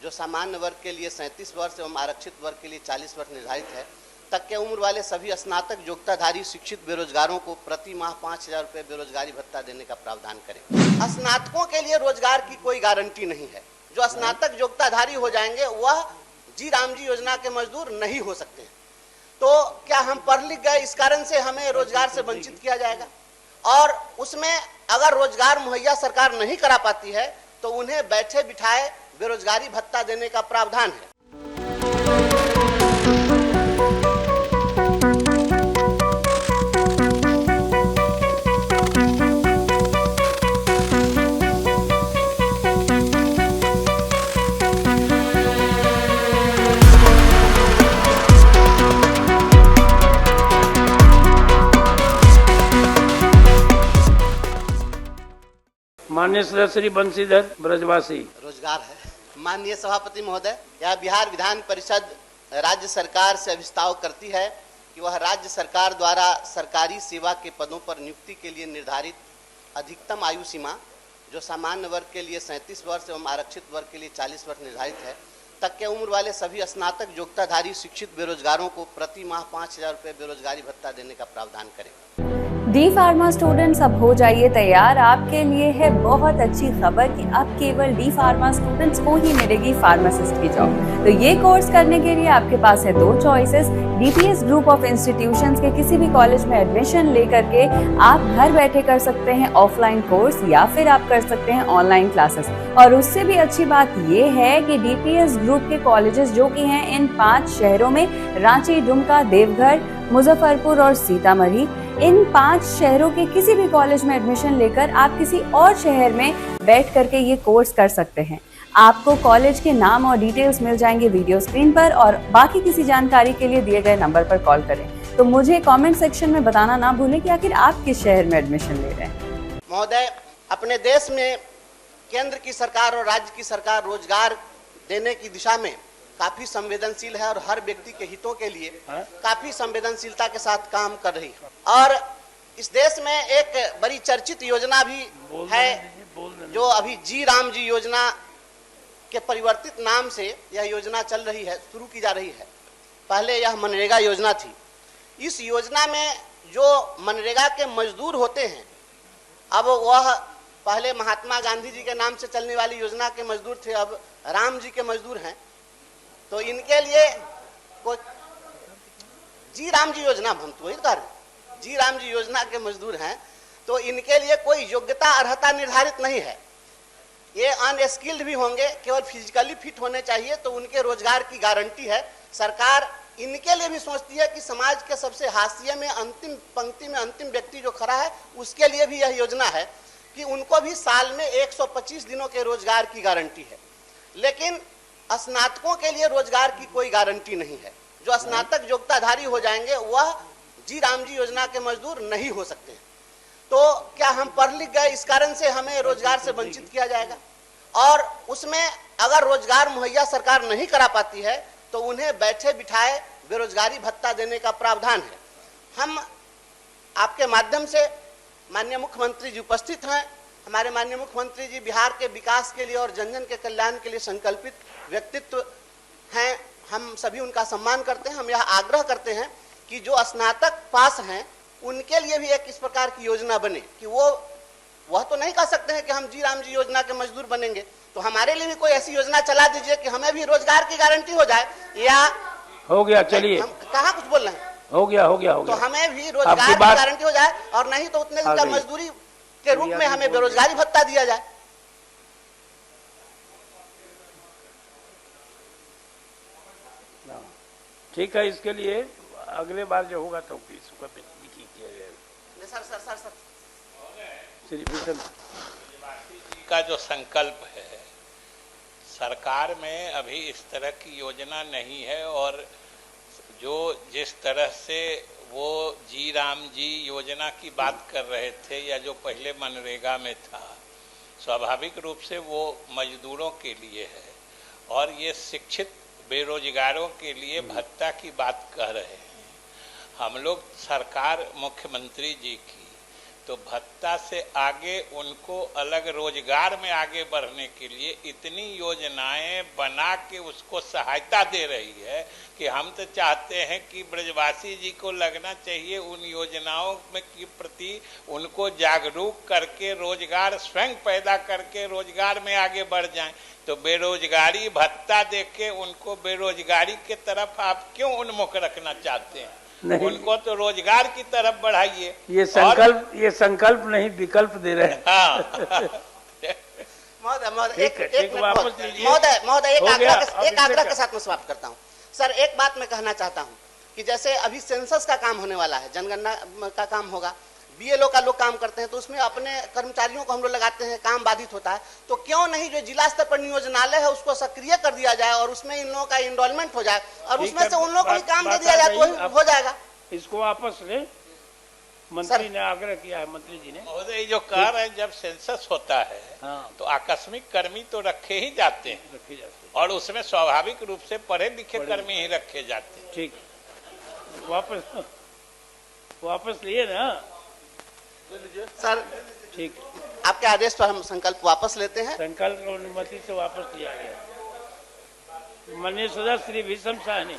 जो सामान्य वर्ग के लिए 37 वर्ष एवं आरक्षित वर्ग के लिए 40 वर्ष निर्धारित है, तक के उम्र वाले सभी स्नातक योग्यताधारी शिक्षित बेरोजगारों को प्रति माह 5,000 रुपये बेरोजगारी भत्ता देने का प्रावधान करें। स्नातकों के लिए रोजगार की कोई गारंटी नहीं है। जो स्नातक योग्यताधारी हो जाएंगे वह जी राम जी योजना के मजदूर नहीं हो सकते हैं। तो क्या हम पढ़ लिख गए इस कारण से हमें रोजगार से वंचित किया जाएगा? और उसमें अगर रोजगार मुहैया सरकार नहीं करा पाती है तो उन्हें बैठे बिठाए बेरोजगारी भत्ता देने का प्रावधान है। माननीय सदस्य श्री बंशीधर ब्रजवासी। रोजगार है। माननीय सभापति महोदय, यह बिहार विधान परिषद राज्य सरकार से अभिस्ताव करती है कि वह राज्य सरकार द्वारा सरकारी सेवा के पदों पर नियुक्ति के लिए निर्धारित अधिकतम आयु सीमा, जो सामान्य वर्ग के लिए 37 वर्ष एवं आरक्षित वर्ग के लिए 40 वर्ष निर्धारित है, तक के उम्र वाले सभी स्नातक योग्यताधारी शिक्षित बेरोजगारों को प्रति माह 5,000 रुपये बेरोजगारी भत्ता देने का प्रावधान करें। डी फार्मा स्टूडेंट्स, अब हो जाइए तैयार। आपके लिए है बहुत अच्छी खबर कि अब केवल डी फार्मा स्टूडेंट्स को ही मिलेगी फार्मासिस्ट की जॉब। तो ये कोर्स करने के लिए आपके पास है दो choices. DPS group of institutions के किसी भी कॉलेज में एडमिशन लेकर के आप घर बैठे कर सकते हैं ऑफलाइन कोर्स, या फिर आप कर सकते हैं ऑनलाइन क्लासेस। और उससे भी अच्छी बात ये है कि डीपीएस ग्रुप के कॉलेजेस जो कि हैं इन 5 शहरों में, रांची, दुमका, देवघर, मुजफ्फरपुर और सीतामढ़ी, इन 5 शहरों के किसी भी कॉलेज में एडमिशन लेकर आप किसी और शहर में बैठ करके ये कोर्स कर सकते हैं। आपको कॉलेज के नाम और डिटेल्स मिल जाएंगे वीडियो स्क्रीन पर, और बाकी किसी जानकारी के लिए दिए गए नंबर पर कॉल करें। तो मुझे कमेंट सेक्शन में बताना ना भूलें कि आखिर आप किस शहर में एडमिशन ले रहे हैं। महोदय, अपने देश में केंद्र की सरकार और राज्य की सरकार रोजगार देने की दिशा में काफी संवेदनशील है और हर व्यक्ति के हितों के लिए काफी संवेदनशीलता के साथ काम कर रही है। और इस देश में एक बड़ी चर्चित योजना भी है जो अभी जी राम जी योजना के परिवर्तित नाम से यह योजना चल रही है, शुरू की जा रही है। पहले यह मनरेगा योजना थी। इस योजना में जो मनरेगा के मजदूर होते हैं, अब वह पहले महात्मा गांधी जी के नाम से चलने वाली योजना के मजदूर थे, अब राम जी के मजदूर हैं। तो इनके लिए कोई जी राम जी योजना, हम तो वही कर जी राम जी योजना के मजदूर हैं, तो इनके लिए कोई योग्यता अर्हता निर्धारित नहीं है। ये अनस्किल्ड भी होंगे, केवल फिजिकली फिट होने चाहिए, तो उनके रोजगार की गारंटी है। सरकार इनके लिए भी सोचती है कि समाज के सबसे हाशिए में, अंतिम पंक्ति में अंतिम व्यक्ति जो खड़ा है, उसके लिए भी यह योजना है कि उनको भी साल में 125 दिनों के रोजगार की गारंटी है। लेकिन स्नातकों के लिए रोजगार की कोई गारंटी नहीं है। जो स्नातक योग्यताधारी हो जाएंगे वह जी राम जी योजना के मजदूर नहीं हो सकते हैं। तो क्या हम पढ़ लिख गए इस कारण से हमें रोजगार से वंचित किया जाएगा? और उसमें अगर रोजगार मुहैया सरकार नहीं करा पाती है तो उन्हें बैठे बिठाए बेरोजगारी भत्ता देने का प्रावधान है। हम आपके माध्यम से, माननीय मुख्यमंत्री जी उपस्थित हैं, हमारे माननीय मुख्यमंत्री जी बिहार के विकास के लिए और जन जन के कल्याण के लिए संकल्पित व्यक्तित्व हैं। हम सभी उनका सम्मान करते हैं। हम यह आग्रह करते हैं कि जो स्नातक पास हैं उनके लिए भी एक इस प्रकार की योजना बने कि वह तो नहीं कह सकते हैं कि हम जी राम जी योजना के मजदूर बनेंगे, तो हमारे लिए भी कोई ऐसी योजना चला दीजिए कि हमें भी रोजगार की गारंटी हो जाए। या हो गया, चलिए, हम कहाँ कुछ बोल रहे हैं, हो गया, तो हमें भी रोजगार की गारंटी हो जाए, और नहीं तो उतने दिन का मजदूरी के रूप में हमें बेरोजगारी भत्ता दिया जाए। ठीक है, इसके लिए अगले बार जो होगा तो इसको किया जाएगा। सर श्री भूषण का जो संकल्प है, सरकार में अभी इस तरह की योजना नहीं है, और जो जिस तरह से वो जी राम जी योजना की बात कर रहे थे या जो पहले मनरेगा में था, स्वाभाविक रूप से वो मजदूरों के लिए है, और ये शिक्षित बेरोजगारों के लिए भत्ता की बात कह रहे हैं। हम लोग सरकार मुख्यमंत्री जी की तो भत्ता से आगे उनको अलग रोजगार में आगे बढ़ने के लिए इतनी योजनाएं बना के उसको सहायता दे रही है कि हम तो चाहते हैं कि ब्रजवासी जी को लगना चाहिए उन योजनाओं में के प्रति उनको जागरूक करके रोजगार स्वयं पैदा करके रोजगार में आगे बढ़ जाएं। तो बेरोजगारी भत्ता देके उनको बेरोजगारी के तरफ आप क्यों उन्मुख रखना चाहते हैं? नहीं। उनको तो रोजगार की तरफ बढ़ाइए। ये संकल्प नहीं विकल्प दे रहे हैं। हाँ। महोदय एक वापस लीजिए। महोदय हो गया, एक आग्रह के साथ मैं समाप्त करता हूँ। सर एक बात मैं कहना चाहता हूँ कि जैसे अभी सेंसस का काम होने वाला है, जनगणना का काम होगा, बीएलओ का लोग काम करते हैं, तो उसमें अपने कर्मचारियों को हम लोग लगाते हैं, काम बाधित होता है, तो क्यों नहीं जो जिला स्तर पर नियोजनालय है उसको सक्रिय कर दिया जाए और उसमें इन लोगों का इनरोलमेंट हो जाए और उसमें से उन लोगों को भी काम दे दिया जाए तो हो जाएगा। इसको वापस ले, मंत्री ने आग्रह किया है, मंत्री जी ने। महोदय जो कह रहे हैं जब सेंसस होता है हाँ। तो आकस्मिक कर्मी तो रखे ही जाते हैं रखे जाते हैं और उसमें स्वाभाविक रूप से पढ़े लिखे कर्मी ही रखे जाते हैं। ठीक, वापस लिए ना सर ठीक, आपके आदेश पर हम संकल्प वापस लेते हैं। संकल्प और अनुमति से वापस लिया गया। माननीय सदस्य श्री भीषम साहनी।